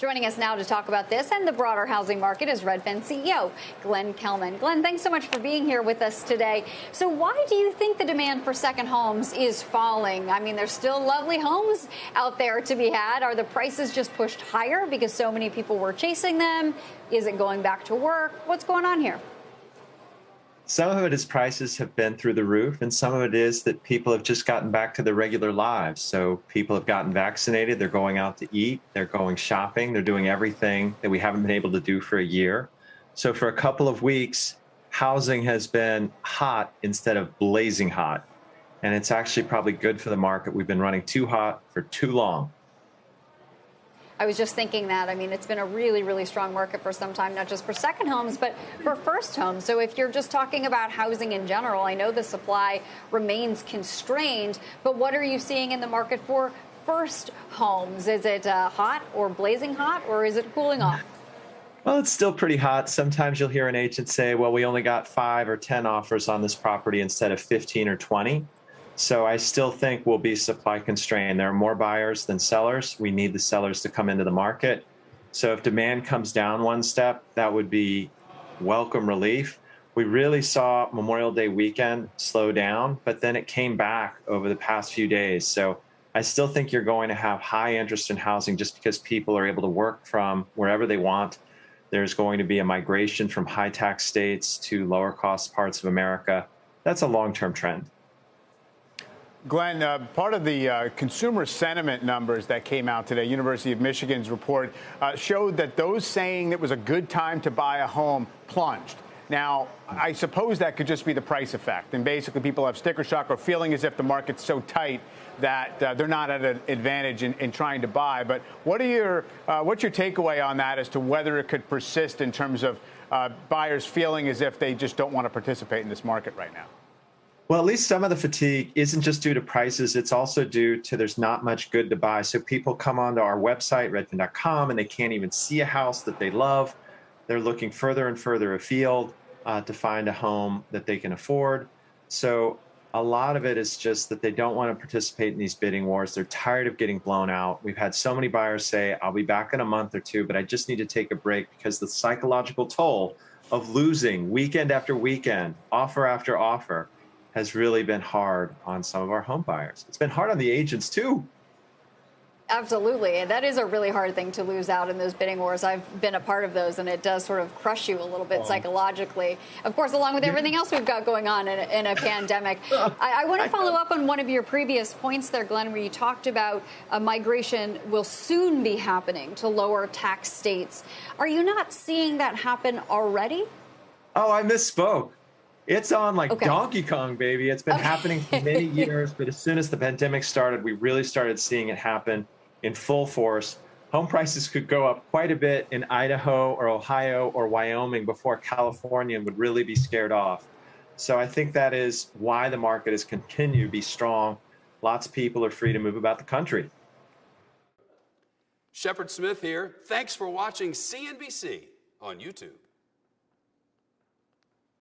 Joining us now to talk about this and the broader housing market is Redfin CEO Glenn Kelman. Glenn, thanks so much for being here with us today. So why do you think the demand for second homes is falling? I mean, there's still lovely homes out there to be had. Are the prices just pushed higher because so many people were chasing them? Is it going back to work? What's going on here? Some of it is prices have been through the roof, and some of it is that people have just gotten back to their regular lives. So people have gotten vaccinated, they're going out to eat, they're going shopping, they're doing everything that we haven't been able to do for a year. So for a couple of weeks, housing has been hot instead of blazing hot. And it's actually probably good for the market. We've been running too hot for too long. I was just thinking that. I mean, it's been a really, really strong market for some time, not just for second homes, but for first homes. So if you're just talking about housing in general, I know the supply remains constrained, but what are you seeing in the market for first homes? Is it hot or blazing hot, or is it cooling off? Well, it's still pretty hot. Sometimes you'll hear an agent say, well, we only got 5 or 10 offers on this property instead of 15 or 20. So I still think we'll be supply constrained. There are more buyers than sellers. We need the sellers to come into the market. So if demand comes down one step, that would be welcome relief. We really saw Memorial Day weekend slow down, but then it came back over the past few days. So I still think you're going to have high interest in housing just because people are able to work from wherever they want. There's going to be a migration from high tax states to lower cost parts of America. That's a long-term trend. Glenn, part of the consumer sentiment numbers that came out today, University of Michigan's report, showed that those saying it was a good time to buy a home plunged. Now, I suppose that could just be the price effect. And basically, people have sticker shock or feeling as if the market's so tight that they're not at an advantage in trying to buy. But what's your takeaway on that as to whether it could persist in terms of buyers feeling as if they just don't want to participate in this market right now? Well, at least some of the fatigue isn't just due to prices. It's also due to there's not much good to buy. So people come onto our website, redfin.com, and they can't even see a house that they love. They're looking further and further afield to find a home that they can afford. So a lot of it is just that they don't want to participate in these bidding wars. They're tired of getting blown out. We've had so many buyers say, I'll be back in a month or two, but I just need to take a break because the psychological toll of losing weekend after weekend, offer after offer, has really been hard on some of our home buyers. It's been hard on the agents, too. Absolutely. And that is a really hard thing to lose out in those bidding wars. I've been a part of those, and it does sort of crush you a little bit psychologically. Of course, along with everything else we've got going on in a pandemic. I want to follow up on one of your previous points there, Glenn, where you talked about migration will soon be happening to lower tax states. Are you not seeing that happen already? Oh, I misspoke. It's on like Donkey Kong, baby. It's been happening for many years, but as soon as the pandemic started, we really started seeing it happen in full force. Home prices could go up quite a bit in Idaho or Ohio or Wyoming before California would really be scared off. So I think that is why the market has continued to be strong. Lots of people are free to move about the country. Shepard Smith here. Thanks for watching CNBC on YouTube.